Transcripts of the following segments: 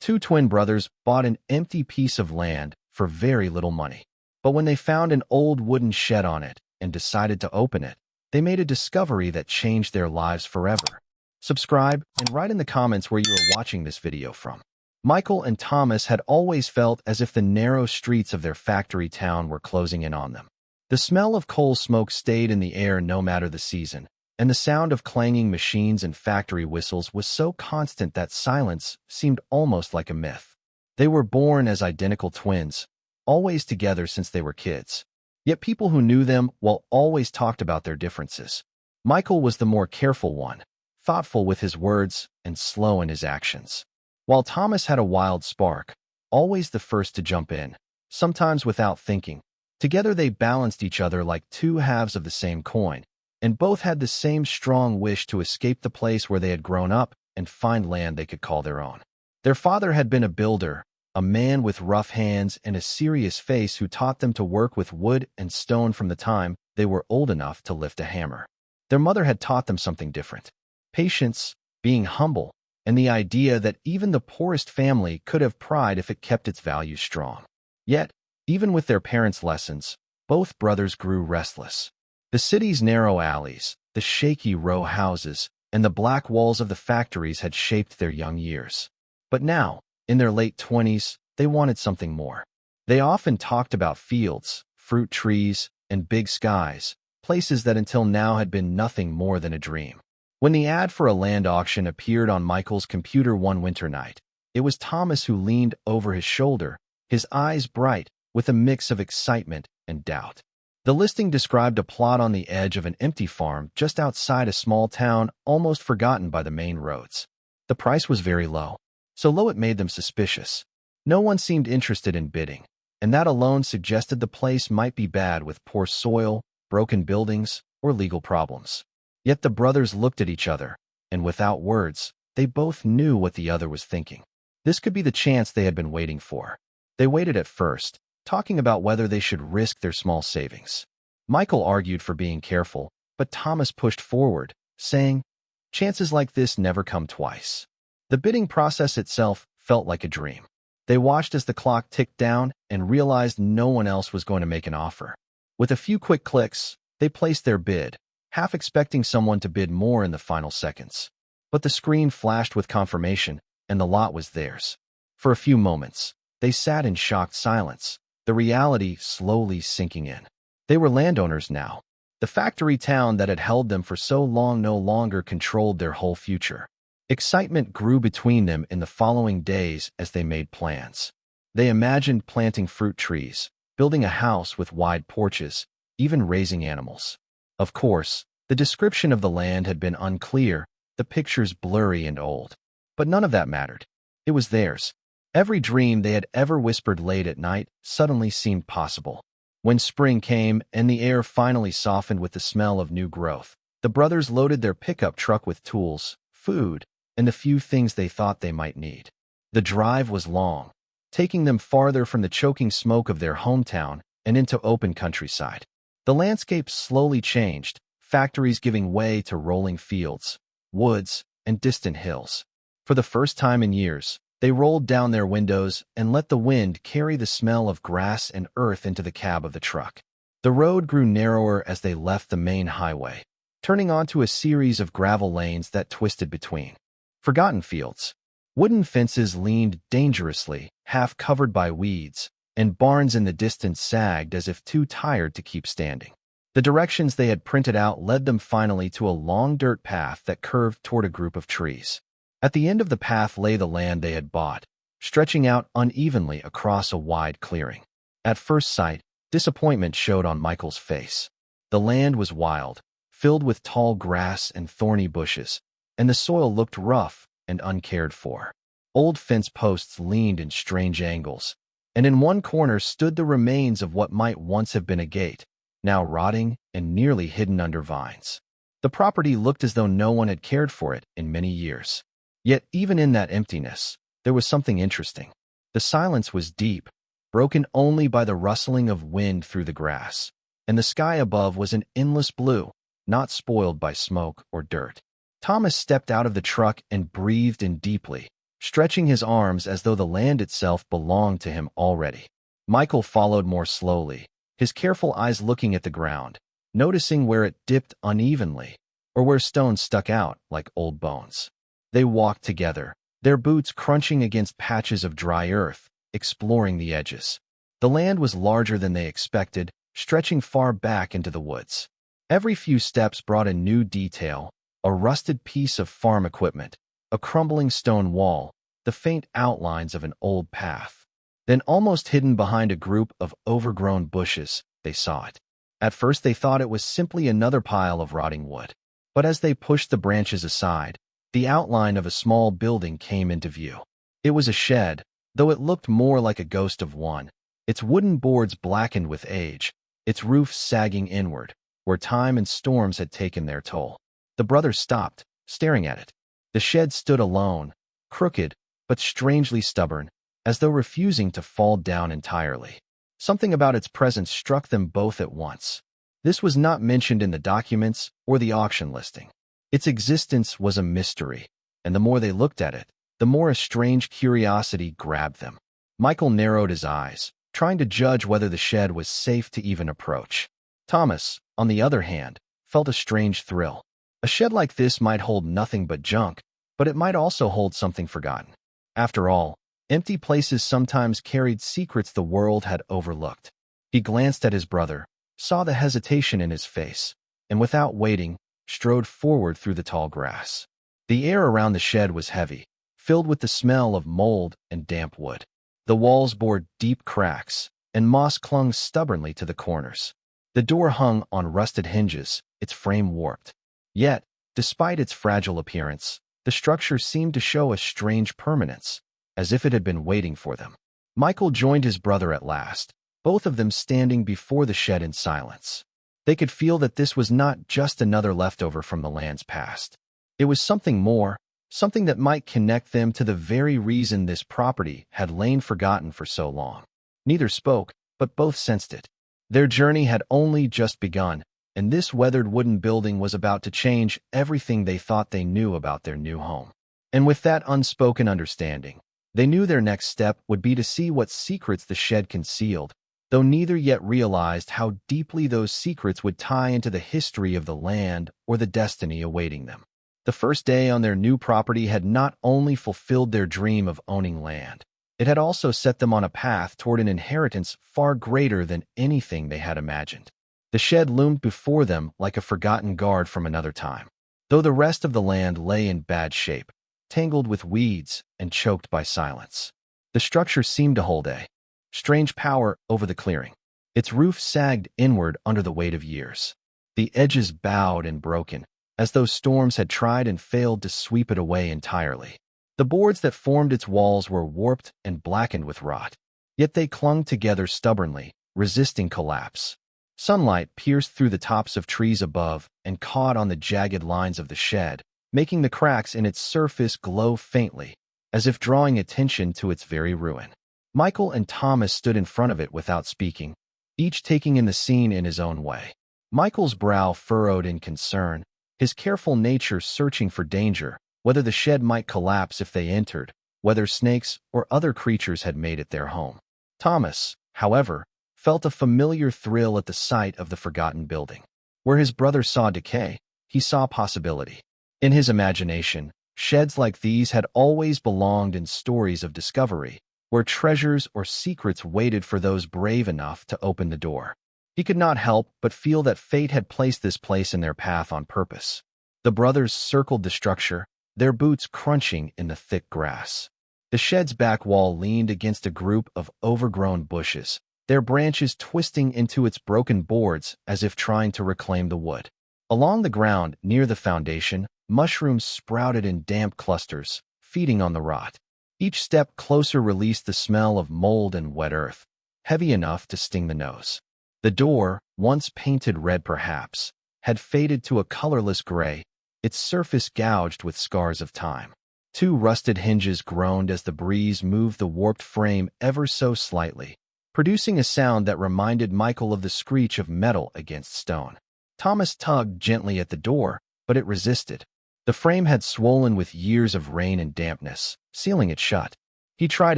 Two twin brothers bought an empty piece of land for very little money. But when they found an old wooden shed on it and decided to open it, they made a discovery that changed their lives forever. Subscribe and write in the comments where you are watching this video from. Michael and Thomas had always felt as if the narrow streets of their factory town were closing in on them. The smell of coal smoke stayed in the air no matter the season, and the sound of clanging machines and factory whistles was so constant that silence seemed almost like a myth. They were born as identical twins, always together since they were kids. Yet people who knew them always talked about their differences. Michael was the more careful one, thoughtful with his words and slow in his actions. While Thomas had a wild spark, always the first to jump in, sometimes without thinking. Together they balanced each other like two halves of the same coin, and both had the same strong wish to escape the place where they had grown up and find land they could call their own. Their father had been a builder, a man with rough hands and a serious face who taught them to work with wood and stone from the time they were old enough to lift a hammer. Their mother had taught them something different: patience, being humble, and the idea that even the poorest family could have pride if it kept its values strong. Yet, even with their parents' lessons, both brothers grew restless. The city's narrow alleys, the shaky row houses, and the black walls of the factories had shaped their young years. But now, in their late 20s, they wanted something more. They often talked about fields, fruit trees, and big skies, places that until now had been nothing more than a dream. When the ad for a land auction appeared on Michael's computer one winter night, it was Thomas who leaned over his shoulder, his eyes bright with a mix of excitement and doubt. The listing described a plot on the edge of an empty farm just outside a small town almost forgotten by the main roads. The price was very low, so low it made them suspicious. No one seemed interested in bidding, and that alone suggested the place might be bad with poor soil, broken buildings, or legal problems. Yet the brothers looked at each other, and without words, they both knew what the other was thinking. This could be the chance they had been waiting for. They waited at first, talking about whether they should risk their small savings. Michael argued for being careful, but Thomas pushed forward, saying, "Chances like this never come twice." The bidding process itself felt like a dream. They watched as the clock ticked down and realized no one else was going to make an offer. With a few quick clicks, they placed their bid, half expecting someone to bid more in the final seconds. But the screen flashed with confirmation, and the lot was theirs. For a few moments, they sat in shocked silence, the reality slowly sinking in. They were landowners now. The factory town that had held them for so long no longer controlled their whole future. Excitement grew between them in the following days as they made plans. They imagined planting fruit trees, building a house with wide porches, even raising animals. Of course, the description of the land had been unclear, the pictures blurry and old. But none of that mattered. It was theirs. Every dream they had ever whispered late at night suddenly seemed possible. When spring came and the air finally softened with the smell of new growth, the brothers loaded their pickup truck with tools, food, and the few things they thought they might need. The drive was long, taking them farther from the choking smoke of their hometown and into open countryside. The landscape slowly changed, factories giving way to rolling fields, woods, and distant hills. For the first time in years, they rolled down their windows and let the wind carry the smell of grass and earth into the cab of the truck. The road grew narrower as they left the main highway, turning onto a series of gravel lanes that twisted between forgotten fields. Wooden fences leaned dangerously, half covered by weeds, and barns in the distance sagged as if too tired to keep standing. The directions they had printed out led them finally to a long dirt path that curved toward a group of trees. At the end of the path lay the land they had bought, stretching out unevenly across a wide clearing. At first sight, disappointment showed on Michael's face. The land was wild, filled with tall grass and thorny bushes, and the soil looked rough and uncared for. Old fence posts leaned in strange angles, and in one corner stood the remains of what might once have been a gate, now rotting and nearly hidden under vines. The property looked as though no one had cared for it in many years. Yet even in that emptiness, there was something interesting. The silence was deep, broken only by the rustling of wind through the grass, and the sky above was an endless blue, not spoiled by smoke or dirt. Thomas stepped out of the truck and breathed in deeply, stretching his arms as though the land itself belonged to him already. Michael followed more slowly, his careful eyes looking at the ground, noticing where it dipped unevenly, or where stones stuck out like old bones. They walked together, their boots crunching against patches of dry earth, exploring the edges. The land was larger than they expected, stretching far back into the woods. Every few steps brought a new detail, a rusted piece of farm equipment, a crumbling stone wall, the faint outlines of an old path. Then, almost hidden behind a group of overgrown bushes, they saw it. At first they thought it was simply another pile of rotting wood. But as they pushed the branches aside, the outline of a small building came into view. It was a shed, though it looked more like a ghost of one, its wooden boards blackened with age, its roof sagging inward, where time and storms had taken their toll. The brothers stopped, staring at it. The shed stood alone, crooked, but strangely stubborn, as though refusing to fall down entirely. Something about its presence struck them both at once. This was not mentioned in the documents or the auction listing. Its existence was a mystery, and the more they looked at it, the more a strange curiosity grabbed them. Michael narrowed his eyes, trying to judge whether the shed was safe to even approach. Thomas, on the other hand, felt a strange thrill. A shed like this might hold nothing but junk, but it might also hold something forgotten. After all, empty places sometimes carried secrets the world had overlooked. He glanced at his brother, saw the hesitation in his face, and without waiting, strode forward through the tall grass. The air around the shed was heavy, filled with the smell of mold and damp wood. The walls bore deep cracks, and moss clung stubbornly to the corners. The door hung on rusted hinges, its frame warped. Yet, despite its fragile appearance, the structure seemed to show a strange permanence, as if it had been waiting for them. Michael joined his brother at last, both of them standing before the shed in silence. They could feel that this was not just another leftover from the land's past. It was something more, something that might connect them to the very reason this property had lain forgotten for so long. Neither spoke, but both sensed it. Their journey had only just begun, and this weathered wooden building was about to change everything they thought they knew about their new home. And with that unspoken understanding, they knew their next step would be to see what secrets the shed concealed, though neither yet realized how deeply those secrets would tie into the history of the land or the destiny awaiting them. The first day on their new property had not only fulfilled their dream of owning land, it had also set them on a path toward an inheritance far greater than anything they had imagined. The shed loomed before them like a forgotten guard from another time, though the rest of the land lay in bad shape, tangled with weeds and choked by silence. The structure seemed to hold a strange power over the clearing. Its roof sagged inward under the weight of years. The edges bowed and broken, as though storms had tried and failed to sweep it away entirely. The boards that formed its walls were warped and blackened with rot, yet they clung together stubbornly, resisting collapse. Sunlight pierced through the tops of trees above and caught on the jagged lines of the shed, making the cracks in its surface glow faintly, as if drawing attention to its very ruin. Michael and Thomas stood in front of it without speaking, each taking in the scene in his own way. Michael's brow furrowed in concern, his careful nature searching for danger, whether the shed might collapse if they entered, whether snakes or other creatures had made it their home. Thomas, however, felt a familiar thrill at the sight of the forgotten building. Where his brother saw decay, he saw possibility. In his imagination, sheds like these had always belonged in stories of discovery, where treasures or secrets waited for those brave enough to open the door. He could not help but feel that fate had placed this place in their path on purpose. The brothers circled the structure, their boots crunching in the thick grass. The shed's back wall leaned against a group of overgrown bushes, their branches twisting into its broken boards as if trying to reclaim the wood. Along the ground near the foundation, mushrooms sprouted in damp clusters, feeding on the rot. Each step closer released the smell of mold and wet earth, heavy enough to sting the nose. The door, once painted red perhaps, had faded to a colorless gray, its surface gouged with scars of time. Two rusted hinges groaned as the breeze moved the warped frame ever so slightly, producing a sound that reminded Michael of the screech of metal against stone. Thomas tugged gently at the door, but it resisted. The frame had swollen with years of rain and dampness, sealing it shut. He tried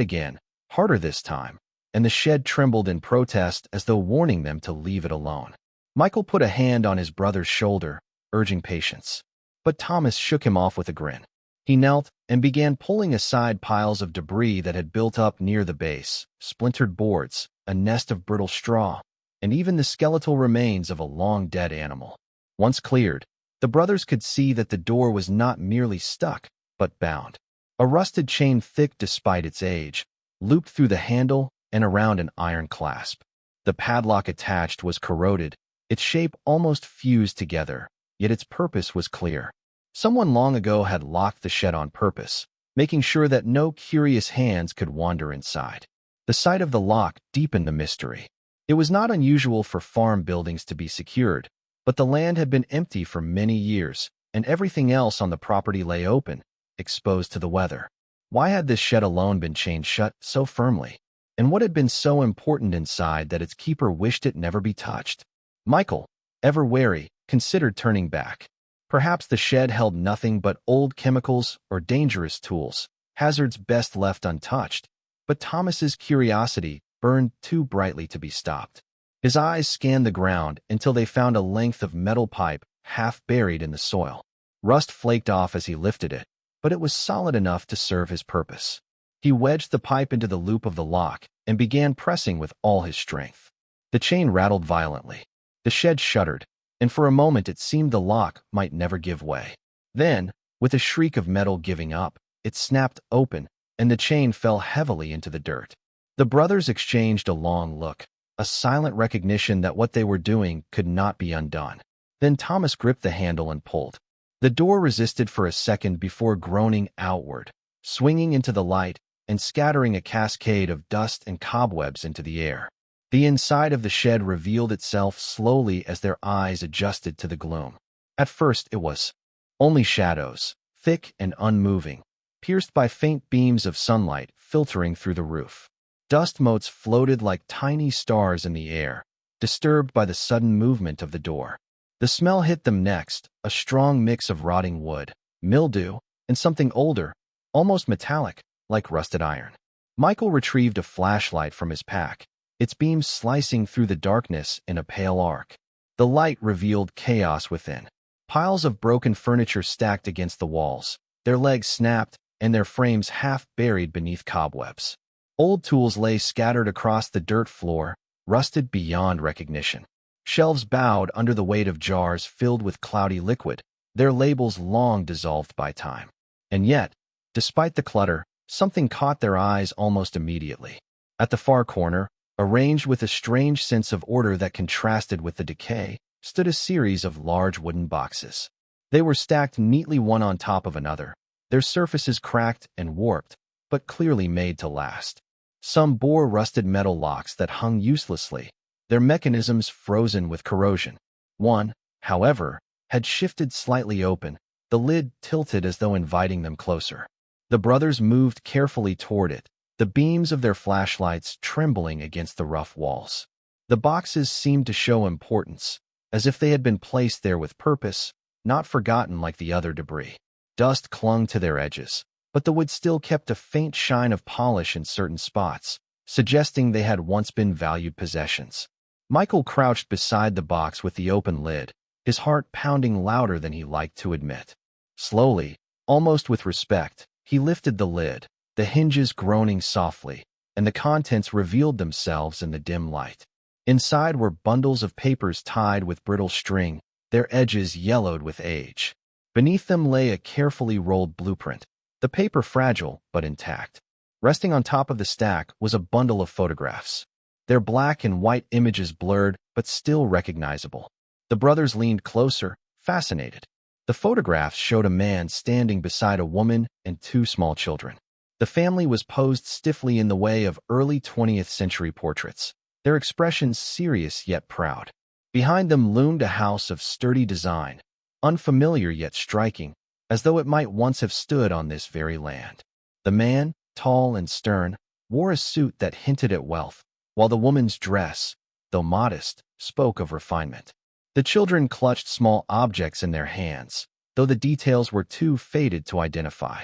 again, harder this time, and the shed trembled in protest as though warning them to leave it alone. Michael put a hand on his brother's shoulder, urging patience. But Thomas shook him off with a grin. He knelt and began pulling aside piles of debris that had built up near the base, splintered boards, a nest of brittle straw, and even the skeletal remains of a long-dead animal. Once cleared, the brothers could see that the door was not merely stuck, but bound. A rusted chain thick despite its age, looped through the handle and around an iron clasp. The padlock attached was corroded, its shape almost fused together, yet its purpose was clear. Someone long ago had locked the shed on purpose, making sure that no curious hands could wander inside. The sight of the lock deepened the mystery. It was not unusual for farm buildings to be secured, but the land had been empty for many years, and everything else on the property lay open, exposed to the weather. Why had this shed alone been chained shut so firmly? And what had been so important inside that its keeper wished it never be touched? Michael, ever wary, considered turning back. Perhaps the shed held nothing but old chemicals or dangerous tools, hazards best left untouched. But Thomas's curiosity burned too brightly to be stopped. His eyes scanned the ground until they found a length of metal pipe half buried in the soil. Rust flaked off as he lifted it, but it was solid enough to serve his purpose. He wedged the pipe into the loop of the lock and began pressing with all his strength. The chain rattled violently. The shed shuddered, and for a moment it seemed the lock might never give way. Then, with a shriek of metal giving up, it snapped open, and the chain fell heavily into the dirt. The brothers exchanged a long look, a silent recognition that what they were doing could not be undone. Then Thomas gripped the handle and pulled. The door resisted for a second before groaning outward, swinging into the light and scattering a cascade of dust and cobwebs into the air. The inside of the shed revealed itself slowly as their eyes adjusted to the gloom. At first it was only shadows, thick and unmoving, pierced by faint beams of sunlight filtering through the roof. Dust motes floated like tiny stars in the air, disturbed by the sudden movement of the door. The smell hit them next, a strong mix of rotting wood, mildew, and something older, almost metallic, like rusted iron. Michael retrieved a flashlight from his pack, its beams slicing through the darkness in a pale arc. The light revealed chaos within. Piles of broken furniture stacked against the walls, their legs snapped and their frames half buried beneath cobwebs. Old tools lay scattered across the dirt floor, rusted beyond recognition. Shelves bowed under the weight of jars filled with cloudy liquid, their labels long dissolved by time. And yet, despite the clutter, something caught their eyes almost immediately. At the far corner, arranged with a strange sense of order that contrasted with the decay, stood a series of large wooden boxes. They were stacked neatly one on top of another, their surfaces cracked and warped, but clearly made to last. Some bore rusted metal locks that hung uselessly, their mechanisms frozen with corrosion. One, however, had shifted slightly open, the lid tilted as though inviting them closer. The brothers moved carefully toward it, the beams of their flashlights trembling against the rough walls. The boxes seemed to show importance, as if they had been placed there with purpose, not forgotten like the other debris. Dust clung to their edges, but the wood still kept a faint shine of polish in certain spots, suggesting they had once been valued possessions. Michael crouched beside the box with the open lid, his heart pounding louder than he liked to admit. Slowly, almost with respect, he lifted the lid, the hinges groaning softly, and the contents revealed themselves in the dim light. Inside were bundles of papers tied with brittle string, their edges yellowed with age. Beneath them lay a carefully rolled blueprint, the paper fragile but intact. Resting on top of the stack was a bundle of photographs, their black and white images blurred but still recognizable. The brothers leaned closer, fascinated. The photographs showed a man standing beside a woman and two small children. The family was posed stiffly in the way of early 20th century portraits, their expressions serious yet proud. Behind them loomed a house of sturdy design, unfamiliar yet striking, as though it might once have stood on this very land. The man, tall and stern, wore a suit that hinted at wealth, while the woman's dress, though modest, spoke of refinement. The children clutched small objects in their hands, though the details were too faded to identify.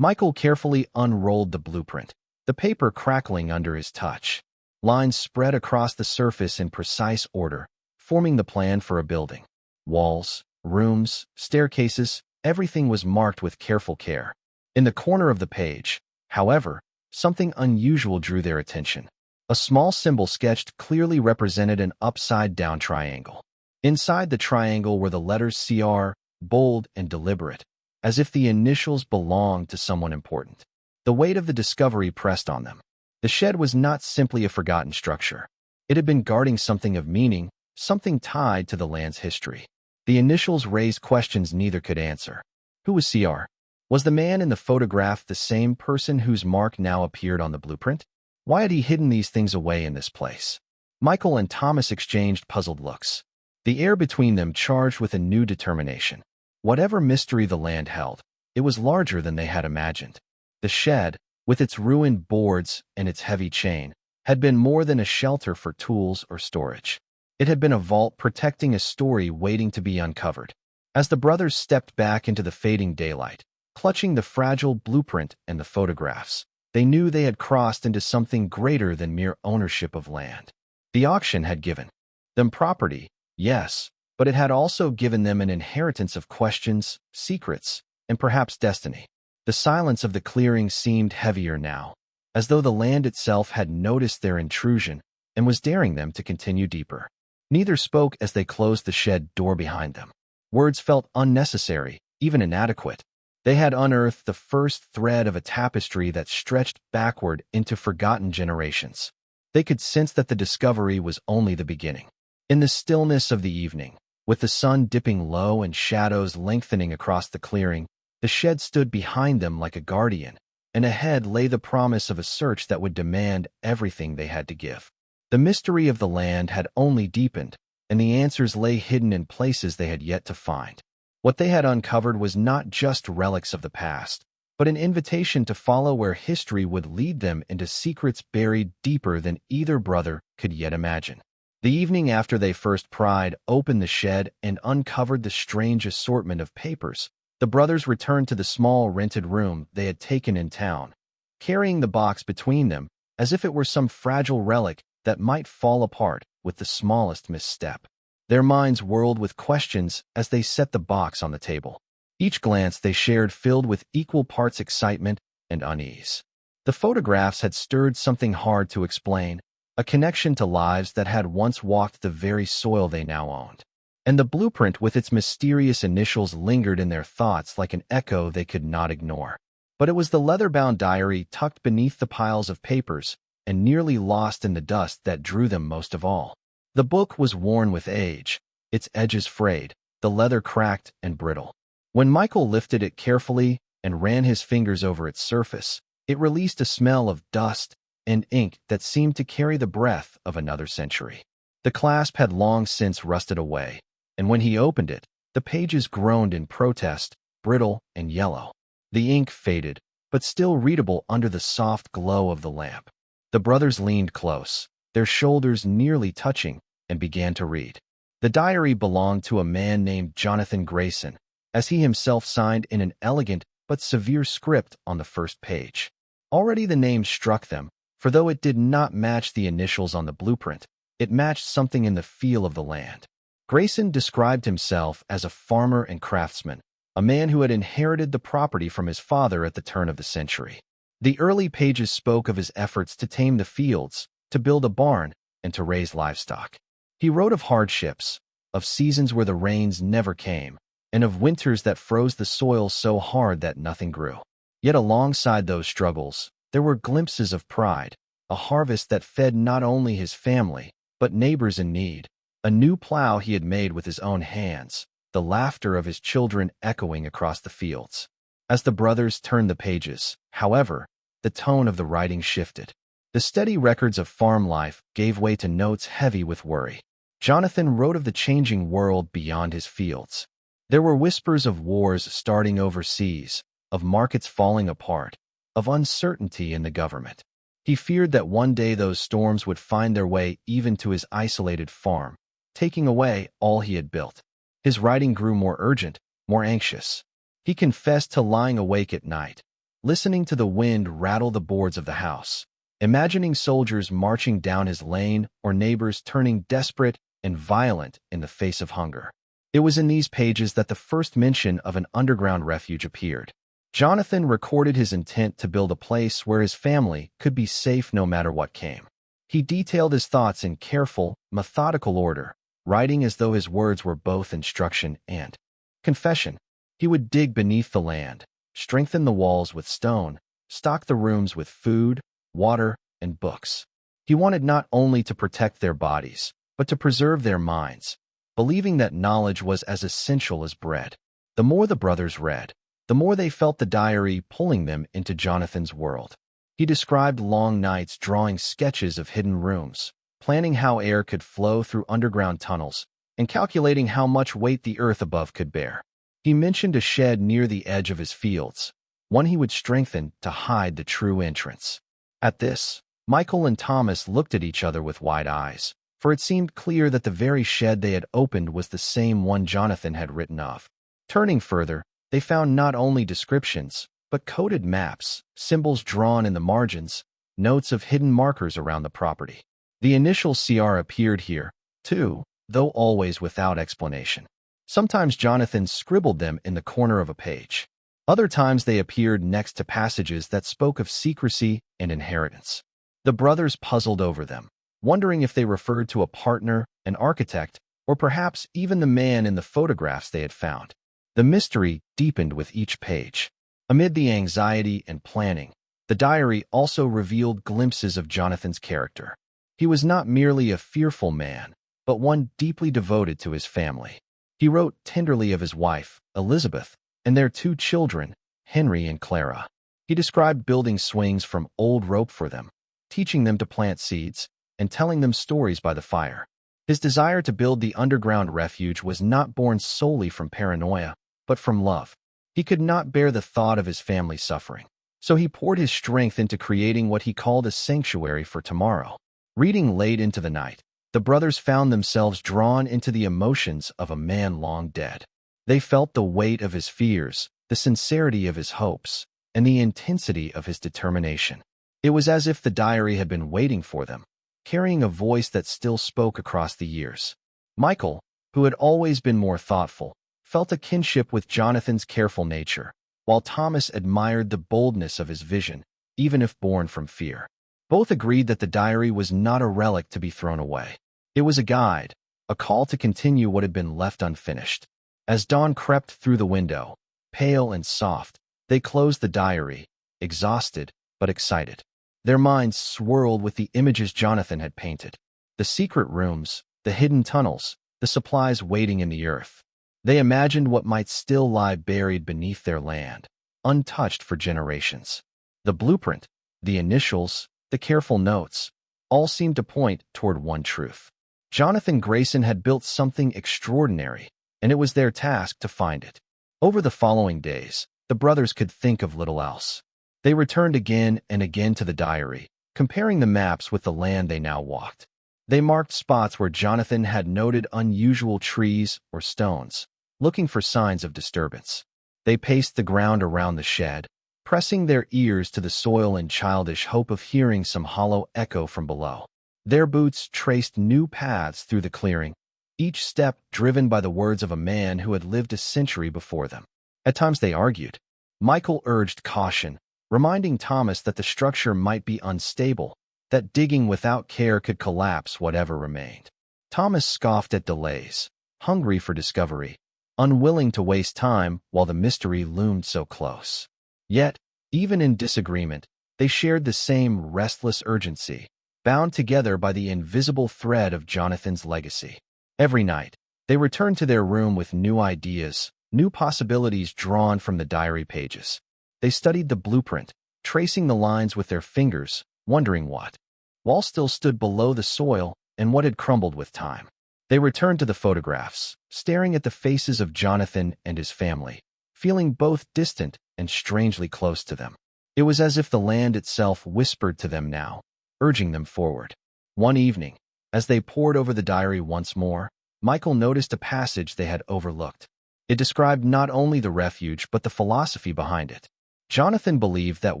Michael carefully unrolled the blueprint, the paper crackling under his touch. Lines spread across the surface in precise order, forming the plan for a building. Walls, rooms, staircases, everything was marked with careful care. In the corner of the page, however, something unusual drew their attention. A small symbol sketched clearly represented an upside-down triangle. Inside the triangle were the letters CR, bold and deliberate, as if the initials belonged to someone important. The weight of the discovery pressed on them. The shed was not simply a forgotten structure. It had been guarding something of meaning, something tied to the land's history. The initials raised questions neither could answer. Who was CR? Was the man in the photograph the same person whose mark now appeared on the blueprint? Why had he hidden these things away in this place? Michael and Thomas exchanged puzzled looks, the air between them charged with a new determination. Whatever mystery the land held, it was larger than they had imagined. The shed, with its ruined boards and its heavy chain, had been more than a shelter for tools or storage. It had been a vault protecting a story waiting to be uncovered. As the brothers stepped back into the fading daylight, clutching the fragile blueprint and the photographs, they knew they had crossed into something greater than mere ownership of land. The auction had given them property, yes, but it had also given them an inheritance of questions, secrets, and perhaps destiny. The silence of the clearing seemed heavier now, as though the land itself had noticed their intrusion and was daring them to continue deeper. Neither spoke as they closed the shed door behind them. Words felt unnecessary, even inadequate. They had unearthed the first thread of a tapestry that stretched backward into forgotten generations. They could sense that the discovery was only the beginning. In the stillness of the evening, with the sun dipping low and shadows lengthening across the clearing, the shed stood behind them like a guardian, and ahead lay the promise of a search that would demand everything they had to give. The mystery of the land had only deepened, and the answers lay hidden in places they had yet to find. What they had uncovered was not just relics of the past, but an invitation to follow where history would lead them into secrets buried deeper than either brother could yet imagine. The evening after they first pried open the shed and uncovered the strange assortment of papers, the brothers returned to the small rented room they had taken in town, carrying the box between them as if it were some fragile relic that might fall apart with the smallest misstep. Their minds whirled with questions as they set the box on the table. Each glance they shared filled with equal parts excitement and unease. The photographs had stirred something hard to explain, a connection to lives that had once walked the very soil they now owned. And the blueprint with its mysterious initials lingered in their thoughts like an echo they could not ignore. But it was the leather-bound diary tucked beneath the piles of papers and nearly lost in the dust that drew them most of all. The book was worn with age, its edges frayed, the leather cracked and brittle. When Michael lifted it carefully and ran his fingers over its surface, it released a smell of dust and ink that seemed to carry the breath of another century. The clasp had long since rusted away, and when he opened it, the pages groaned in protest, brittle and yellow. The ink faded, but still readable under the soft glow of the lamp. The brothers leaned close, their shoulders nearly touching, and began to read. The diary belonged to a man named Jonathan Grayson, as he himself signed in an elegant but severe script on the first page. Already the name struck them, for though it did not match the initials on the blueprint, it matched something in the feel of the land. Grayson described himself as a farmer and craftsman, a man who had inherited the property from his father at the turn of the century. The early pages spoke of his efforts to tame the fields, to build a barn, and to raise livestock. He wrote of hardships, of seasons where the rains never came, and of winters that froze the soil so hard that nothing grew. Yet alongside those struggles, there were glimpses of pride, a harvest that fed not only his family, but neighbors in need, a new plow he had made with his own hands, the laughter of his children echoing across the fields. As the brothers turned the pages, however, the tone of the writing shifted. The steady records of farm life gave way to notes heavy with worry. Jonathan wrote of the changing world beyond his fields. There were whispers of wars starting overseas, of markets falling apart, of uncertainty in the government. He feared that one day those storms would find their way even to his isolated farm, taking away all he had built. His writing grew more urgent, more anxious. He confessed to lying awake at night, listening to the wind rattle the boards of the house, imagining soldiers marching down his lane or neighbors turning desperate and violent in the face of hunger. It was in these pages that the first mention of an underground refuge appeared. Jonathan recorded his intent to build a place where his family could be safe no matter what came. He detailed his thoughts in careful, methodical order, writing as though his words were both instruction and confession. He would dig beneath the land, strengthen the walls with stone, stock the rooms with food, water, and books. He wanted not only to protect their bodies, but to preserve their minds, believing that knowledge was as essential as bread. The more the brothers read, the more they felt the diary pulling them into Jonathan's world. He described long nights drawing sketches of hidden rooms, planning how air could flow through underground tunnels, and calculating how much weight the earth above could bear. He mentioned a shed near the edge of his fields, one he would strengthen to hide the true entrance. At this, Michael and Thomas looked at each other with wide eyes, for it seemed clear that the very shed they had opened was the same one Jonathan had written of. Turning further, they found not only descriptions, but coded maps, symbols drawn in the margins, notes of hidden markers around the property. The initial CR appeared here, too, though always without explanation. Sometimes Jonathan scribbled them in the corner of a page. Other times they appeared next to passages that spoke of secrecy and inheritance. The brothers puzzled over them, wondering if they referred to a partner, an architect, or perhaps even the man in the photographs they had found. The mystery deepened with each page. Amid the anxiety and planning, the diary also revealed glimpses of Jonathan's character. He was not merely a fearful man, but one deeply devoted to his family. He wrote tenderly of his wife, Elizabeth, and their two children, Henry and Clara. He described building swings from old rope for them, teaching them to plant seeds, and telling them stories by the fire. His desire to build the underground refuge was not born solely from paranoia, but from love. He could not bear the thought of his family suffering, so he poured his strength into creating what he called a sanctuary for tomorrow. Reading late into the night, the brothers found themselves drawn into the emotions of a man long dead. They felt the weight of his fears, the sincerity of his hopes, and the intensity of his determination. It was as if the diary had been waiting for them, carrying a voice that still spoke across the years. Michael, who had always been more thoughtful, felt a kinship with Jonathan's careful nature, while Thomas admired the boldness of his vision, even if born from fear. Both agreed that the diary was not a relic to be thrown away. It was a guide, a call to continue what had been left unfinished. As dawn crept through the window, pale and soft, they closed the diary, exhausted but excited. Their minds swirled with the images Jonathan had painted. The secret rooms, the hidden tunnels, the supplies waiting in the earth. They imagined what might still lie buried beneath their land, untouched for generations. The blueprint, the initials, the careful notes, all seemed to point toward one truth. Jonathan Grayson had built something extraordinary, and it was their task to find it. Over the following days, the brothers could think of little else. They returned again and again to the diary, comparing the maps with the land they now walked. They marked spots where Jonathan had noted unusual trees or stones, looking for signs of disturbance. They paced the ground around the shed, pressing their ears to the soil in childish hope of hearing some hollow echo from below. Their boots traced new paths through the clearing, each step driven by the words of a man who had lived a century before them. At times they argued. Michael urged caution, reminding Thomas that the structure might be unstable, that digging without care could collapse whatever remained. Thomas scoffed at delays, hungry for discovery, unwilling to waste time while the mystery loomed so close. Yet, even in disagreement, they shared the same restless urgency, bound together by the invisible thread of Jonathan's legacy. Every night, they returned to their room with new ideas, new possibilities drawn from the diary pages. They studied the blueprint, tracing the lines with their fingers, wondering what wall still stood below the soil and what had crumbled with time. They returned to the photographs, staring at the faces of Jonathan and his family, feeling both distant and strangely close to them. It was as if the land itself whispered to them now, urging them forward. One evening, as they pored over the diary once more, Michael noticed a passage they had overlooked. It described not only the refuge but the philosophy behind it. Jonathan believed that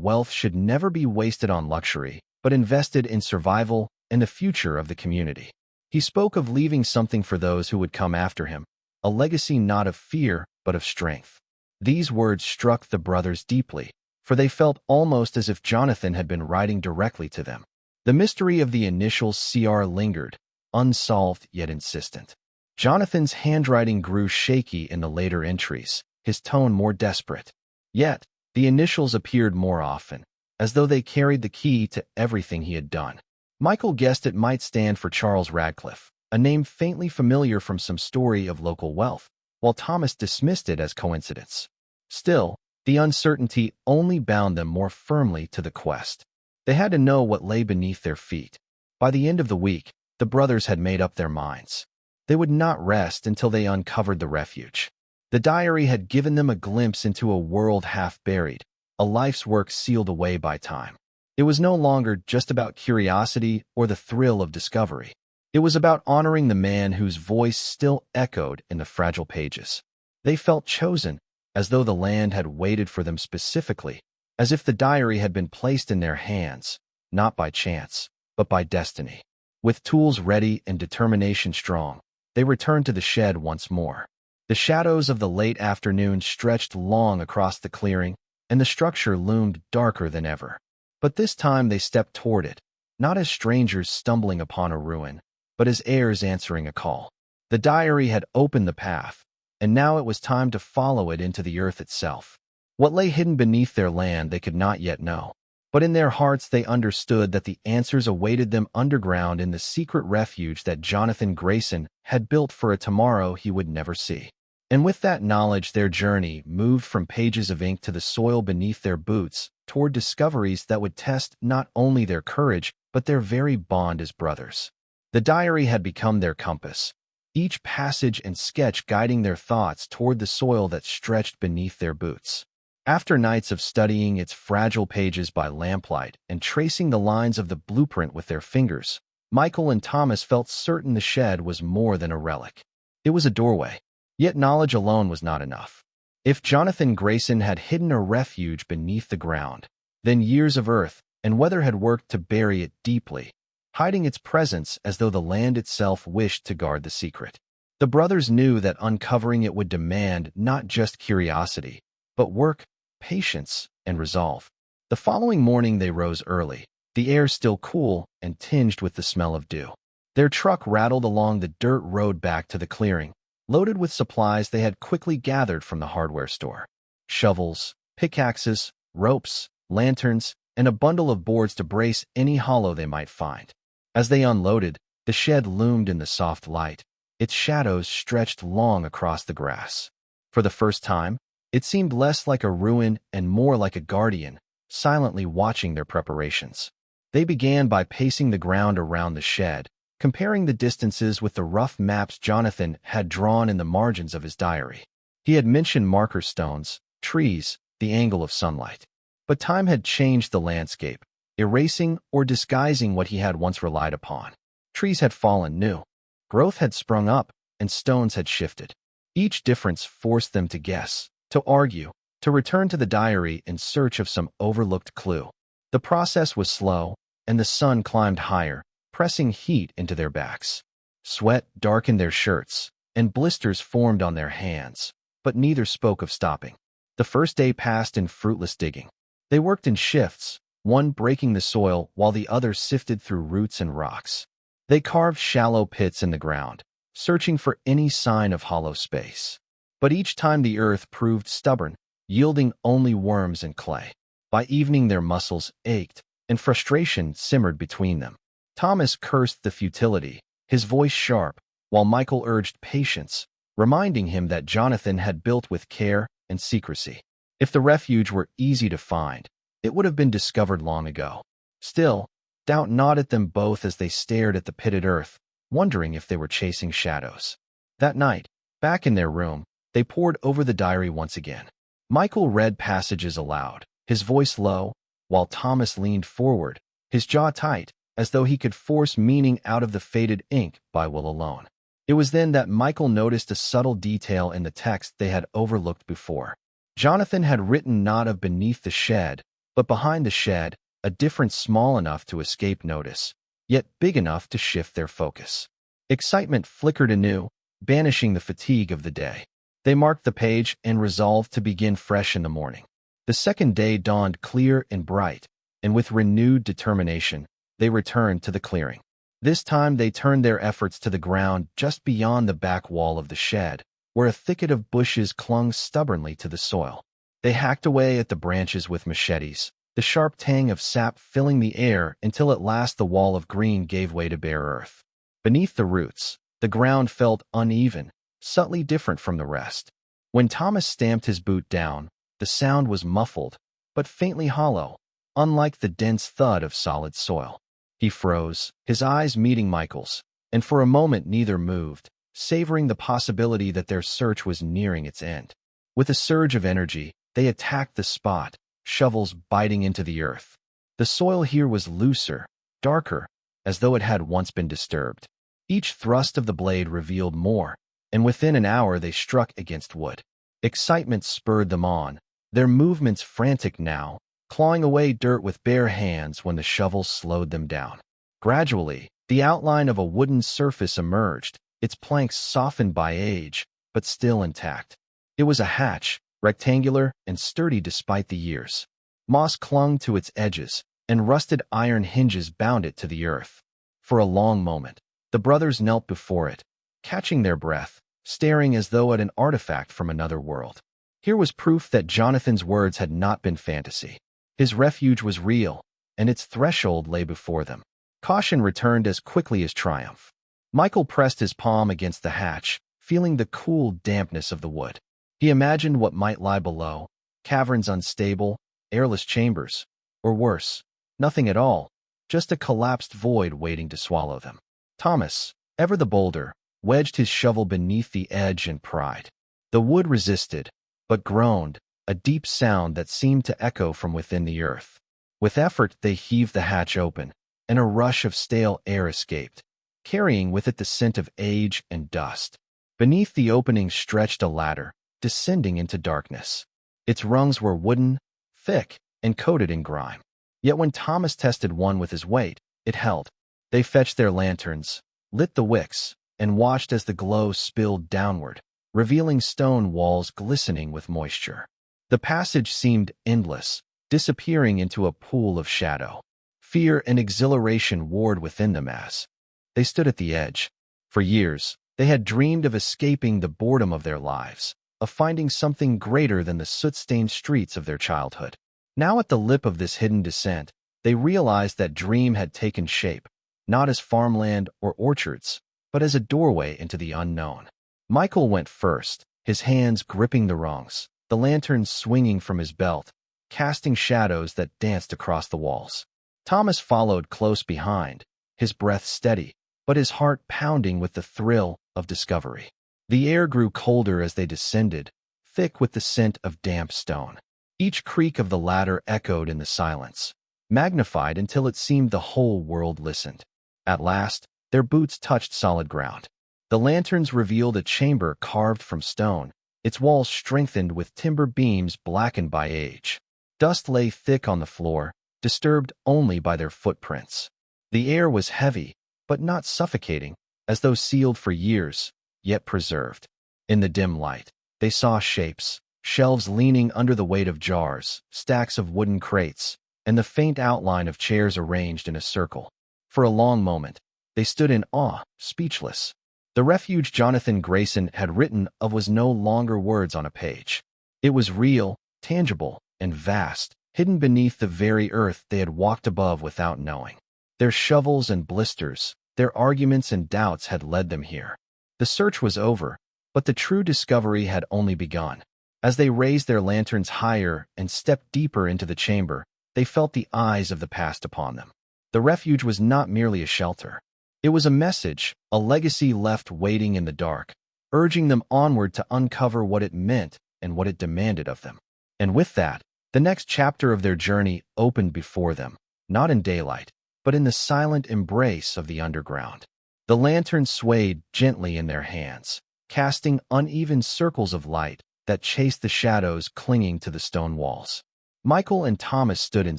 wealth should never be wasted on luxury, but invested in survival and the future of the community. He spoke of leaving something for those who would come after him, a legacy not of fear, but of strength. These words struck the brothers deeply, for they felt almost as if Jonathan had been writing directly to them. The mystery of the initials CR lingered, unsolved yet insistent. Jonathan's handwriting grew shaky in the later entries, his tone more desperate. Yet, the initials appeared more often, as though they carried the key to everything he had done. Michael guessed it might stand for Charles Radcliffe, a name faintly familiar from some story of local wealth, while Thomas dismissed it as coincidence. Still, the uncertainty only bound them more firmly to the quest. They had to know what lay beneath their feet. By the end of the week, the brothers had made up their minds. They would not rest until they uncovered the refuge. The diary had given them a glimpse into a world half buried, a life's work sealed away by time. It was no longer just about curiosity or the thrill of discovery. It was about honoring the man whose voice still echoed in the fragile pages. They felt chosen, as though the land had waited for them specifically, as if the diary had been placed in their hands, not by chance, but by destiny. With tools ready and determination strong, they returned to the shed once more. The shadows of the late afternoon stretched long across the clearing, and the structure loomed darker than ever. But this time they stepped toward it, not as strangers stumbling upon a ruin, but as heirs answering a call. The diary had opened the path, and now it was time to follow it into the earth itself. What lay hidden beneath their land they could not yet know, but in their hearts they understood that the answers awaited them underground in the secret refuge that Jonathan Grayson had built for a tomorrow he would never see. And with that knowledge, their journey moved from pages of ink to the soil beneath their boots, toward discoveries that would test not only their courage, but their very bond as brothers. The diary had become their compass, each passage and sketch guiding their thoughts toward the soil that stretched beneath their boots. After nights of studying its fragile pages by lamplight and tracing the lines of the blueprint with their fingers, Michael and Thomas felt certain the shed was more than a relic. It was a doorway. Yet knowledge alone was not enough. If Jonathan Grayson had hidden a refuge beneath the ground, then years of earth and weather had worked to bury it deeply, hiding its presence as though the land itself wished to guard the secret. The brothers knew that uncovering it would demand not just curiosity, but work, patience, and resolve. The following morning they rose early, the air still cool and tinged with the smell of dew. Their truck rattled along the dirt road back to the clearing, loaded with supplies they had quickly gathered from the hardware store. Shovels, pickaxes, ropes, lanterns, and a bundle of boards to brace any hollow they might find. As they unloaded, the shed loomed in the soft light. Its shadows stretched long across the grass. For the first time, it seemed less like a ruin and more like a guardian, silently watching their preparations. They began by pacing the ground around the shed, comparing the distances with the rough maps Jonathan had drawn in the margins of his diary. He had mentioned marker stones, trees, the angle of sunlight. But time had changed the landscape, erasing or disguising what he had once relied upon. Trees had fallen new. Growth had sprung up, and stones had shifted. Each difference forced them to guess, to argue, to return to the diary in search of some overlooked clue. The process was slow, and the sun climbed higher, pressing heat into their backs. Sweat darkened their shirts, and blisters formed on their hands, but neither spoke of stopping. The first day passed in fruitless digging. They worked in shifts, one breaking the soil while the other sifted through roots and rocks. They carved shallow pits in the ground, searching for any sign of hollow space. But each time the earth proved stubborn, yielding only worms and clay. By evening their muscles ached, and frustration simmered between them. Thomas cursed the futility, his voice sharp, while Michael urged patience, reminding him that Jonathan had built with care and secrecy. If the refuge were easy to find, it would have been discovered long ago. Still, doubt gnawed at them both as they stared at the pitted earth, wondering if they were chasing shadows. That night, back in their room, they pored over the diary once again. Michael read passages aloud, his voice low, while Thomas leaned forward, his jaw tight, as though he could force meaning out of the faded ink by will alone. It was then that Michael noticed a subtle detail in the text they had overlooked before. Jonathan had written not of beneath the shed, but behind the shed, a difference small enough to escape notice, yet big enough to shift their focus. Excitement flickered anew, banishing the fatigue of the day. They marked the page and resolved to begin fresh in the morning. The second day dawned clear and bright, and with renewed determination, they returned to the clearing. This time they turned their efforts to the ground just beyond the back wall of the shed, where a thicket of bushes clung stubbornly to the soil. They hacked away at the branches with machetes, the sharp tang of sap filling the air until at last the wall of green gave way to bare earth. Beneath the roots, the ground felt uneven, subtly different from the rest. When Thomas stamped his boot down, the sound was muffled, but faintly hollow, unlike the dense thud of solid soil. He froze, his eyes meeting Michael's, and for a moment neither moved, savoring the possibility that their search was nearing its end. With a surge of energy, they attacked the spot, shovels biting into the earth. The soil here was looser, darker, as though it had once been disturbed. Each thrust of the blade revealed more, and within an hour they struck against wood. Excitement spurred them on, their movements frantic now, clawing away dirt with bare hands when the shovel slowed them down. Gradually, the outline of a wooden surface emerged, its planks softened by age, but still intact. It was a hatch, rectangular and sturdy despite the years. Moss clung to its edges, and rusted iron hinges bound it to the earth. For a long moment, the brothers knelt before it, catching their breath, staring as though at an artifact from another world. Here was proof that Jonathan's words had not been fantasy. His refuge was real, and its threshold lay before them. Caution returned as quickly as triumph. Michael pressed his palm against the hatch, feeling the cool dampness of the wood. He imagined what might lie below, caverns unstable, airless chambers, or worse, nothing at all, just a collapsed void waiting to swallow them. Thomas, ever the bolder, wedged his shovel beneath the edge and pried. The wood resisted, but groaned, a deep sound that seemed to echo from within the earth. With effort they heaved the hatch open, and a rush of stale air escaped, carrying with it the scent of age and dust. Beneath the opening stretched a ladder, descending into darkness. Its rungs were wooden, thick, and coated in grime. Yet when Thomas tested one with his weight, it held. They fetched their lanterns, lit the wicks, and watched as the glow spilled downward, revealing stone walls glistening with moisture. The passage seemed endless, disappearing into a pool of shadow. Fear and exhilaration warred within them as they stood at the edge. For years, they had dreamed of escaping the boredom of their lives, of finding something greater than the soot-stained streets of their childhood. Now at the lip of this hidden descent, they realized that dream had taken shape, not as farmland or orchards, but as a doorway into the unknown. Michael went first, his hands gripping the rungs, the lantern swinging from his belt, casting shadows that danced across the walls. Thomas followed close behind, his breath steady, but his heart pounding with the thrill of discovery. The air grew colder as they descended, thick with the scent of damp stone. Each creak of the ladder echoed in the silence, magnified until it seemed the whole world listened. At last, their boots touched solid ground. The lanterns revealed a chamber carved from stone, its walls strengthened with timber beams blackened by age. Dust lay thick on the floor, disturbed only by their footprints. The air was heavy, but not suffocating, as though sealed for years, yet preserved. In the dim light, they saw shapes, shelves leaning under the weight of jars, stacks of wooden crates, and the faint outline of chairs arranged in a circle. For a long moment, they stood in awe, speechless. The refuge Jonathan Grayson had written of was no longer words on a page. It was real, tangible, and vast, hidden beneath the very earth they had walked above without knowing. Their shovels and blisters, their arguments and doubts had led them here. The search was over, but the true discovery had only begun. As they raised their lanterns higher and stepped deeper into the chamber, they felt the eyes of the past upon them. The refuge was not merely a shelter. It was a message, a legacy left waiting in the dark, urging them onward to uncover what it meant and what it demanded of them. And with that, the next chapter of their journey opened before them, not in daylight, but in the silent embrace of the underground. The lanterns swayed gently in their hands, casting uneven circles of light that chased the shadows clinging to the stone walls. Michael and Thomas stood in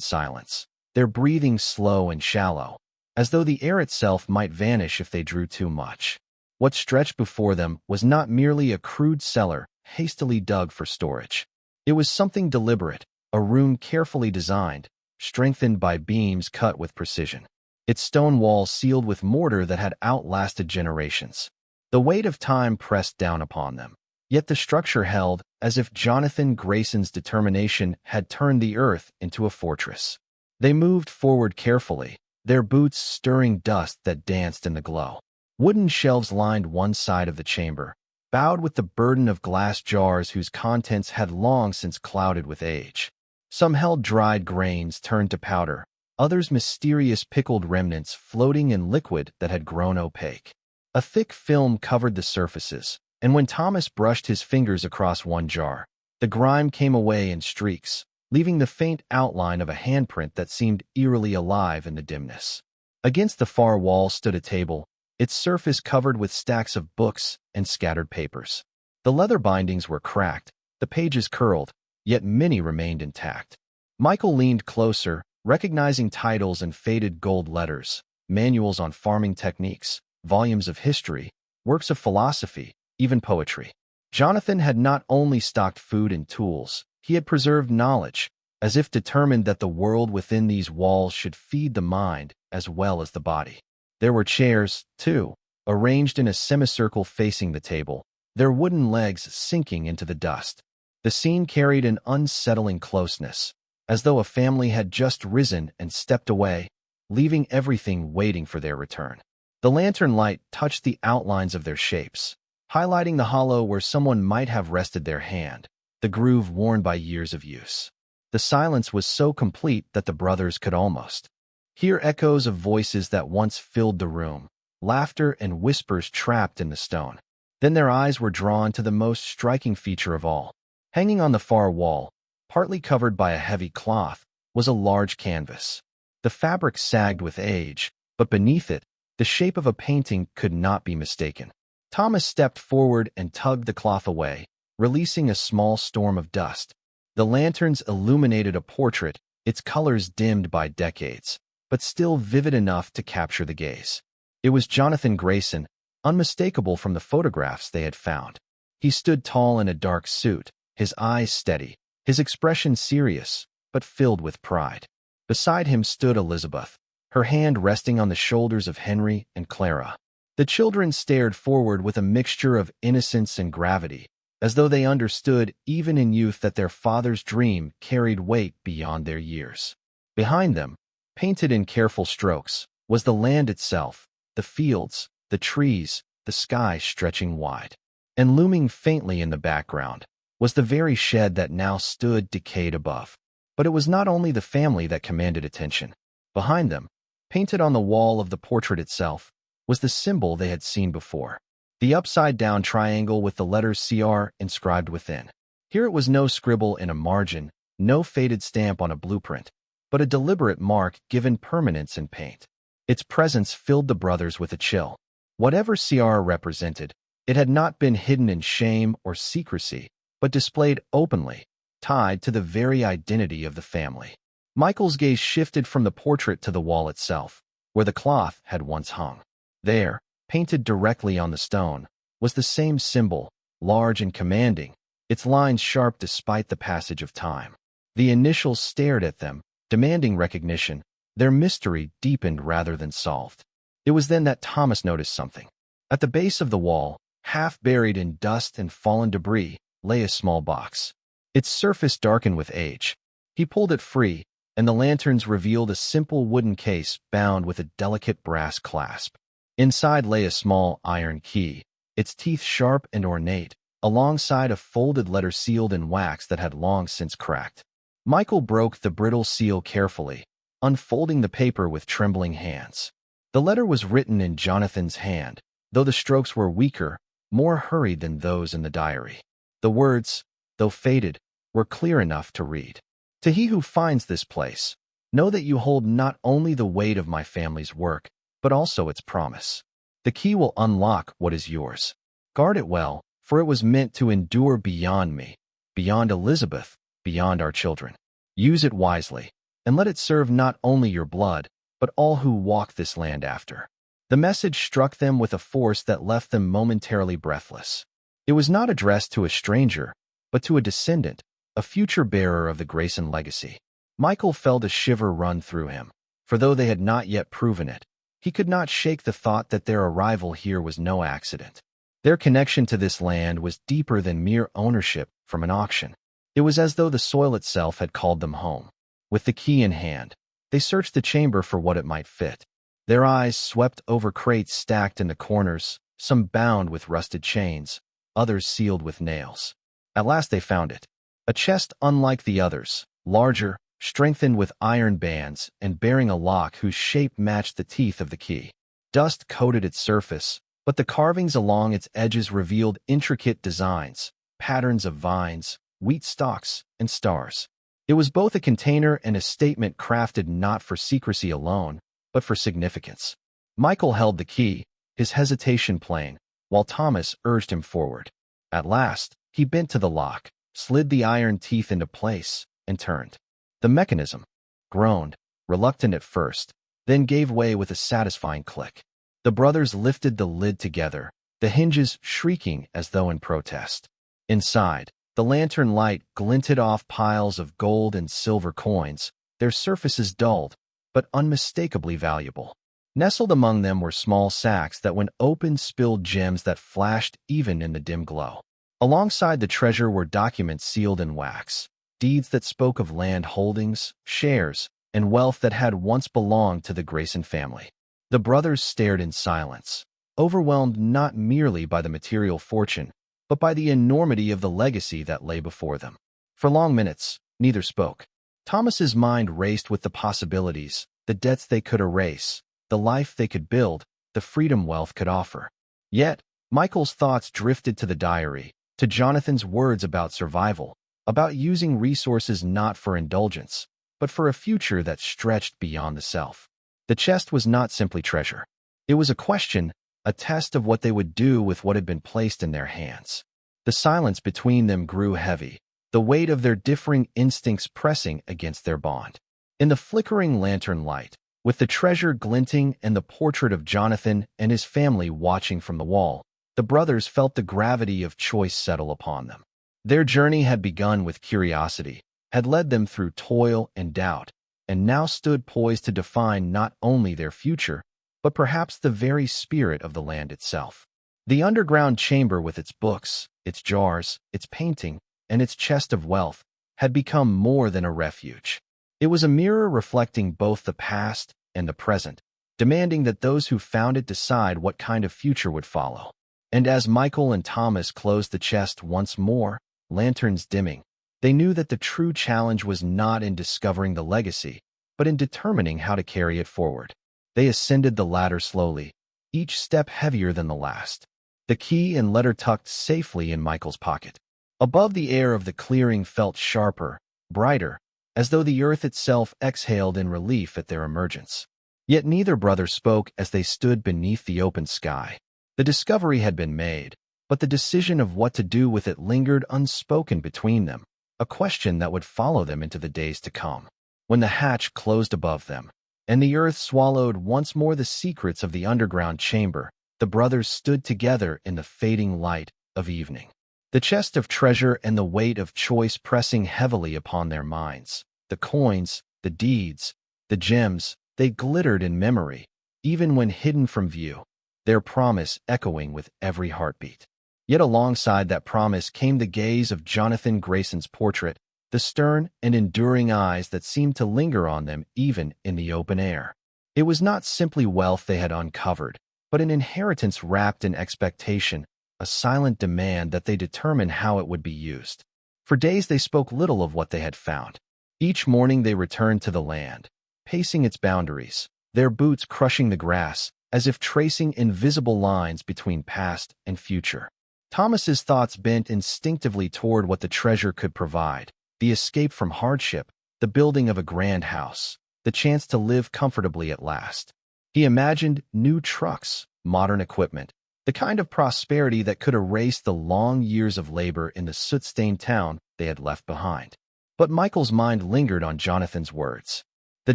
silence, their breathing slow and shallow, as though the air itself might vanish if they drew too much. What stretched before them was not merely a crude cellar hastily dug for storage. It was something deliberate, a room carefully designed, strengthened by beams cut with precision. Its stone walls sealed with mortar that had outlasted generations. The weight of time pressed down upon them, yet the structure held as if Jonathan Grayson's determination had turned the earth into a fortress. They moved forward carefully, their boots stirring dust that danced in the glow. Wooden shelves lined one side of the chamber, bowed with the burden of glass jars whose contents had long since clouded with age. Some held dried grains turned to powder, others mysterious pickled remnants floating in liquid that had grown opaque. A thick film covered the surfaces, and when Thomas brushed his fingers across one jar, the grime came away in streaks, leaving the faint outline of a handprint that seemed eerily alive in the dimness. Against the far wall stood a table, its surface covered with stacks of books and scattered papers. The leather bindings were cracked, the pages curled, yet many remained intact. Michael leaned closer, recognizing titles and faded gold letters, manuals on farming techniques, volumes of history, works of philosophy, even poetry. Jonathan had not only stocked food and tools, he had preserved knowledge, as if determined that the world within these walls should feed the mind as well as the body. There were chairs, too, arranged in a semicircle facing the table, their wooden legs sinking into the dust. The scene carried an unsettling closeness, as though a family had just risen and stepped away, leaving everything waiting for their return. The lantern light touched the outlines of their shapes, highlighting the hollow where someone might have rested their hand, the groove worn by years of use. The silence was so complete that the brothers could almost hear echoes of voices that once filled the room, laughter and whispers trapped in the stone. Then their eyes were drawn to the most striking feature of all. Hanging on the far wall, partly covered by a heavy cloth, was a large canvas. The fabric sagged with age, but beneath it, the shape of a painting could not be mistaken. Thomas stepped forward and tugged the cloth away, releasing a small storm of dust. The lanterns illuminated a portrait, its colors dimmed by decades, but still vivid enough to capture the gaze. It was Jonathan Grayson, unmistakable from the photographs they had found. He stood tall in a dark suit, his eyes steady, his expression serious, but filled with pride. Beside him stood Elizabeth, her hand resting on the shoulders of Henry and Clara. The children stared forward with a mixture of innocence and gravity, as though they understood even in youth that their father's dream carried weight beyond their years. Behind them, painted in careful strokes, was the land itself, the fields, the trees, the sky stretching wide. And looming faintly in the background was the very shed that now stood decayed above. But it was not only the family that commanded attention. Behind them, painted on the wall of the portrait itself, was the symbol they had seen before. The upside-down triangle with the letters CR inscribed within. Here it was no scribble in a margin, no faded stamp on a blueprint, but a deliberate mark given permanence in paint. Its presence filled the brothers with a chill. Whatever CR represented, it had not been hidden in shame or secrecy, but displayed openly, tied to the very identity of the family. Michael's gaze shifted from the portrait to the wall itself, where the cloth had once hung. There, painted directly on the stone, was the same symbol, large and commanding, its lines sharp despite the passage of time. The initials stared at them, demanding recognition, their mystery deepened rather than solved. It was then that Thomas noticed something. At the base of the wall, half buried in dust and fallen debris, lay a small box. Its surface darkened with age. He pulled it free, and the lanterns revealed a simple wooden case bound with a delicate brass clasp. Inside lay a small iron key, its teeth sharp and ornate, alongside a folded letter sealed in wax that had long since cracked. Michael broke the brittle seal carefully, unfolding the paper with trembling hands. The letter was written in Jonathan's hand, though the strokes were weaker, more hurried than those in the diary. The words, though faded, were clear enough to read. To he who finds this place, know that you hold not only the weight of my family's work, but also its promise. The key will unlock what is yours. Guard it well, for it was meant to endure beyond me, beyond Elizabeth, beyond our children. Use it wisely, and let it serve not only your blood, but all who walk this land after." The message struck them with a force that left them momentarily breathless. It was not addressed to a stranger, but to a descendant, a future bearer of the Grayson legacy. Michael felt a shiver run through him, for though they had not yet proven it, he could not shake the thought that their arrival here was no accident. Their connection to this land was deeper than mere ownership from an auction. It was as though the soil itself had called them home. With the key in hand, they searched the chamber for what it might fit. Their eyes swept over crates stacked in the corners, some bound with rusted chains, others sealed with nails. At last they found it. A chest unlike the others, larger, strengthened with iron bands, and bearing a lock whose shape matched the teeth of the key. Dust coated its surface, but the carvings along its edges revealed intricate designs, patterns of vines, wheat stalks, and stars. It was both a container and a statement crafted not for secrecy alone, but for significance. Michael held the key, his hesitation plain, while Thomas urged him forward. At last, he bent to the lock, slid the iron teeth into place, and turned. The mechanism groaned, reluctant at first, then gave way with a satisfying click. The brothers lifted the lid together, the hinges shrieking as though in protest. Inside, the lantern light glinted off piles of gold and silver coins, their surfaces dulled, but unmistakably valuable. Nestled among them were small sacks that when opened spilled gems that flashed even in the dim glow. Alongside the treasure were documents sealed in wax, deeds that spoke of land holdings, shares, and wealth that had once belonged to the Grayson family. The brothers stared in silence, overwhelmed not merely by the material fortune, but by the enormity of the legacy that lay before them. For long minutes, neither spoke. Thomas's mind raced with the possibilities, the debts they could erase, the life they could build, the freedom wealth could offer. Yet, Michael's thoughts drifted to the diary, to Jonathan's words about survival, about using resources not for indulgence, but for a future that stretched beyond the self. The chest was not simply treasure. It was a question, a test of what they would do with what had been placed in their hands. The silence between them grew heavy, the weight of their differing instincts pressing against their bond. In the flickering lantern light, with the treasure glinting and the portrait of Jonathan and his family watching from the wall, the brothers felt the gravity of choice settle upon them. Their journey had begun with curiosity, had led them through toil and doubt, and now stood poised to define not only their future, but perhaps the very spirit of the land itself. The underground chamber with its books, its jars, its painting, and its chest of wealth had become more than a refuge. It was a mirror reflecting both the past and the present, demanding that those who found it decide what kind of future would follow. And as Michael and Thomas closed the chest once more, lanterns dimming, they knew that the true challenge was not in discovering the legacy, but in determining how to carry it forward. They ascended the ladder slowly, each step heavier than the last, the key and letter tucked safely in Michael's pocket. Above, the air of the clearing felt sharper, brighter, as though the earth itself exhaled in relief at their emergence. Yet neither brother spoke as they stood beneath the open sky. The discovery had been made, but the decision of what to do with it lingered unspoken between them, a question that would follow them into the days to come. When the hatch closed above them, and the earth swallowed once more the secrets of the underground chamber, the brothers stood together in the fading light of evening. The chest of treasure and the weight of choice pressing heavily upon their minds. The coins, the deeds, the gems, they glittered in memory, even when hidden from view, their promise echoing with every heartbeat. Yet alongside that promise came the gaze of Jonathan Grayson's portrait, the stern and enduring eyes that seemed to linger on them even in the open air. It was not simply wealth they had uncovered, but an inheritance wrapped in expectation, a silent demand that they determine how it would be used. For days they spoke little of what they had found. Each morning they returned to the land, pacing its boundaries, their boots crushing the grass, as if tracing invisible lines between past and future. Thomas's thoughts bent instinctively toward what the treasure could provide, the escape from hardship, the building of a grand house, the chance to live comfortably at last. He imagined new trucks, modern equipment, the kind of prosperity that could erase the long years of labor in the soot-stained town they had left behind. But Michael's mind lingered on Jonathan's words. The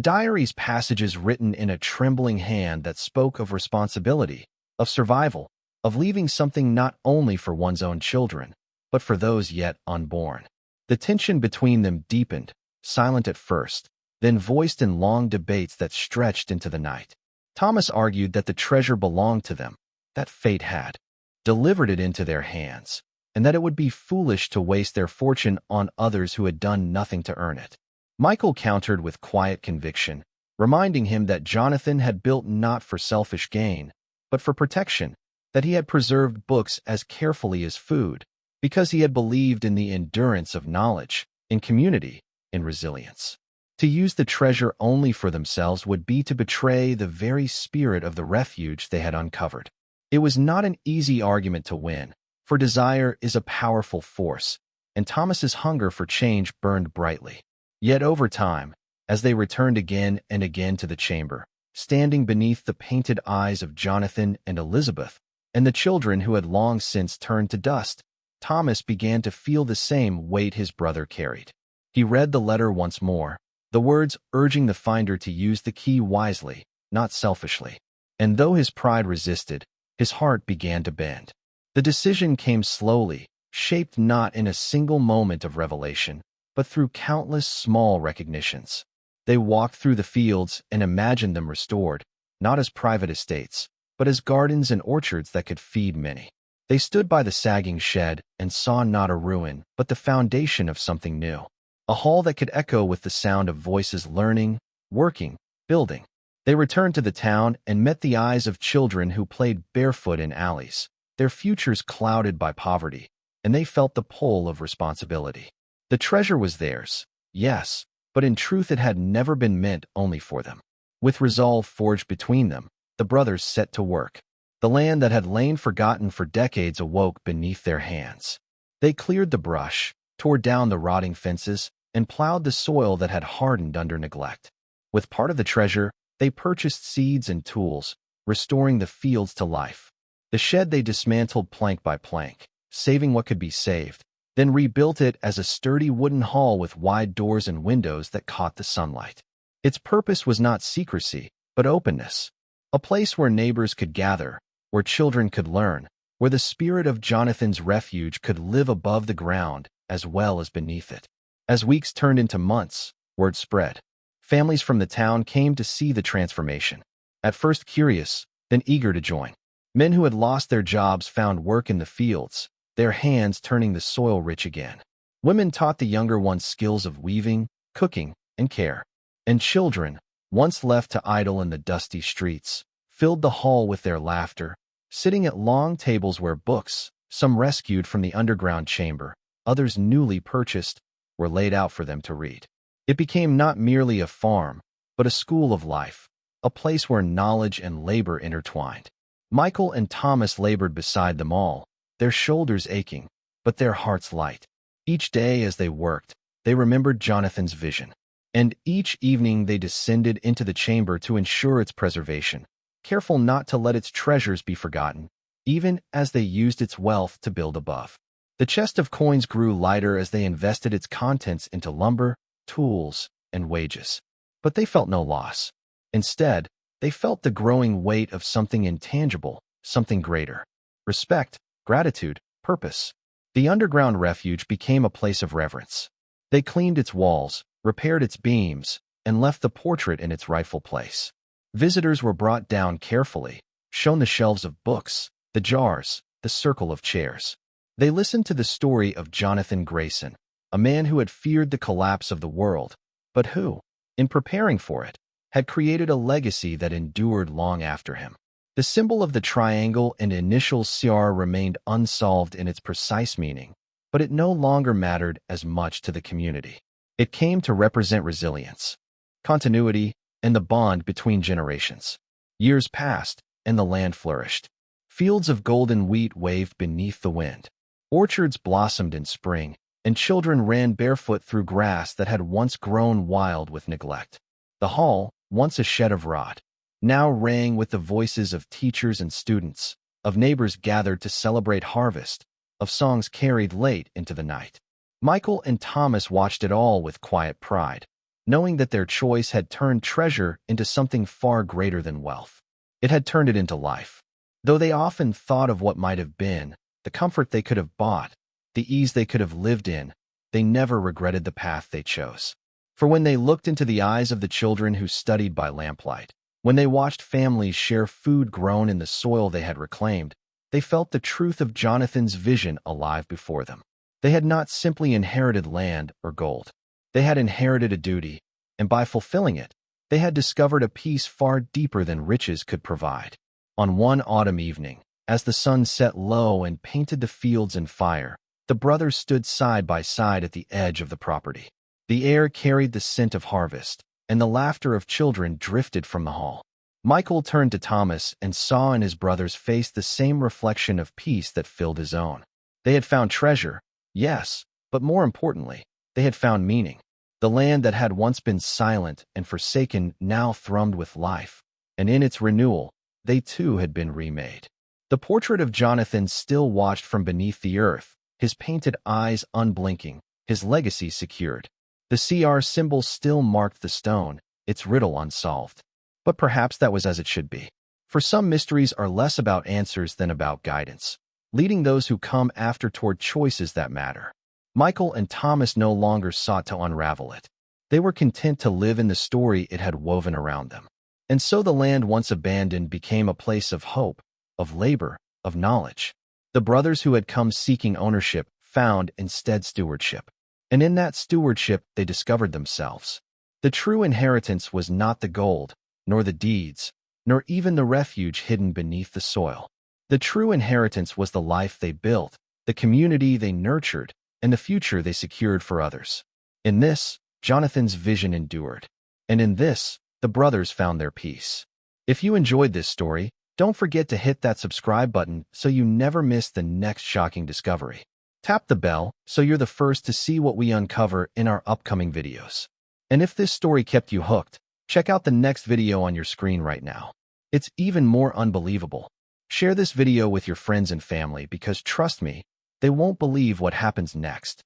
diary's passages written in a trembling hand that spoke of responsibility, of survival, of leaving something not only for one's own children, but for those yet unborn. The tension between them deepened, silent at first, then voiced in long debates that stretched into the night. Thomas argued that the treasure belonged to them, that fate had delivered it into their hands, and that it would be foolish to waste their fortune on others who had done nothing to earn it. Michael countered with quiet conviction, reminding him that Jonathan had built not for selfish gain, but for protection, that he had preserved books as carefully as food, because he had believed in the endurance of knowledge, in community, in resilience. To use the treasure only for themselves would be to betray the very spirit of the refuge they had uncovered. It was not an easy argument to win, for desire is a powerful force, and Thomas's hunger for change burned brightly. Yet over time, as they returned again and again to the chamber, standing beneath the painted eyes of Jonathan and Elizabeth, and the children who had long since turned to dust, Thomas began to feel the same weight his brother carried. He read the letter once more, the words urging the finder to use the key wisely, not selfishly. And though his pride resisted, his heart began to bend. The decision came slowly, shaped not in a single moment of revelation, but through countless small recognitions. They walked through the fields and imagined them restored, not as private estates, but as gardens and orchards that could feed many. They stood by the sagging shed and saw not a ruin, but the foundation of something new. A hall that could echo with the sound of voices learning, working, building. They returned to the town and met the eyes of children who played barefoot in alleys, their futures clouded by poverty, and they felt the pull of responsibility. The treasure was theirs, yes, but in truth it had never been meant only for them. With resolve forged between them, the brothers set to work. The land that had lain forgotten for decades awoke beneath their hands. They cleared the brush, tore down the rotting fences, and plowed the soil that had hardened under neglect. With part of the treasure, they purchased seeds and tools, restoring the fields to life. The shed they dismantled plank by plank, saving what could be saved, then rebuilt it as a sturdy wooden hall with wide doors and windows that caught the sunlight. Its purpose was not secrecy, but openness. A place where neighbors could gather, where children could learn, where the spirit of Jonathan's refuge could live above the ground as well as beneath it. As weeks turned into months, word spread. Families from the town came to see the transformation. At first curious, then eager to join. Men who had lost their jobs found work in the fields, their hands turning the soil rich again. Women taught the younger ones skills of weaving, cooking, and care. And children, once left to idle in the dusty streets, filled the hall with their laughter, sitting at long tables where books, some rescued from the underground chamber, others newly purchased, were laid out for them to read. It became not merely a farm, but a school of life, a place where knowledge and labor intertwined. Michael and Thomas labored beside them all, their shoulders aching, but their hearts light. Each day as they worked, they remembered Jonathan's vision. And each evening they descended into the chamber to ensure its preservation, careful not to let its treasures be forgotten, even as they used its wealth to build above. The chest of coins grew lighter as they invested its contents into lumber, tools, and wages. But they felt no loss. Instead, they felt the growing weight of something intangible, something greater. Respect, gratitude, purpose. The underground refuge became a place of reverence. They cleaned its walls, repaired its beams, and left the portrait in its rightful place. Visitors were brought down carefully, shown the shelves of books, the jars, the circle of chairs. They listened to the story of Jonathan Grayson, a man who had feared the collapse of the world, but who, in preparing for it, had created a legacy that endured long after him. The symbol of the triangle and initials CR remained unsolved in its precise meaning, but it no longer mattered as much to the community. It came to represent resilience, continuity, and the bond between generations. Years passed, and the land flourished. Fields of golden wheat waved beneath the wind. Orchards blossomed in spring, and children ran barefoot through grass that had once grown wild with neglect. The hall, once a shed of rot, now rang with the voices of teachers and students, of neighbors gathered to celebrate harvest, of songs carried late into the night. Michael and Thomas watched it all with quiet pride, knowing that their choice had turned treasure into something far greater than wealth. It had turned it into life. Though they often thought of what might have been, the comfort they could have bought, the ease they could have lived in, they never regretted the path they chose. For when they looked into the eyes of the children who studied by lamplight, when they watched families share food grown in the soil they had reclaimed, they felt the truth of Jonathan's vision alive before them. They had not simply inherited land or gold. They had inherited a duty, and by fulfilling it, they had discovered a peace far deeper than riches could provide. On one autumn evening, as the sun set low and painted the fields in fire, the brothers stood side by side at the edge of the property. The air carried the scent of harvest, and the laughter of children drifted from the hall. Michael turned to Thomas and saw in his brother's face the same reflection of peace that filled his own. They had found treasure, yes, but more importantly, they had found meaning. The land that had once been silent and forsaken now thrummed with life, and in its renewal, they too had been remade. The portrait of Jonathan still watched from beneath the earth, his painted eyes unblinking, his legacy secured. The CR symbol still marked the stone, its riddle unsolved. But perhaps that was as it should be. For some mysteries are less about answers than about guidance, leading those who come after toward choices that matter. Michael and Thomas no longer sought to unravel it. They were content to live in the story it had woven around them. And so the land once abandoned became a place of hope, of labor, of knowledge. The brothers who had come seeking ownership found instead stewardship. And in that stewardship they discovered themselves. The true inheritance was not the gold, nor the deeds, nor even the refuge hidden beneath the soil. The true inheritance was the life they built, the community they nurtured, and the future they secured for others. In this, Jonathan's vision endured. And in this, the brothers found their peace. If you enjoyed this story, don't forget to hit that subscribe button so you never miss the next shocking discovery. Tap the bell so you're the first to see what we uncover in our upcoming videos. And if this story kept you hooked, check out the next video on your screen right now. It's even more unbelievable. Share this video with your friends and family because trust me, they won't believe what happens next.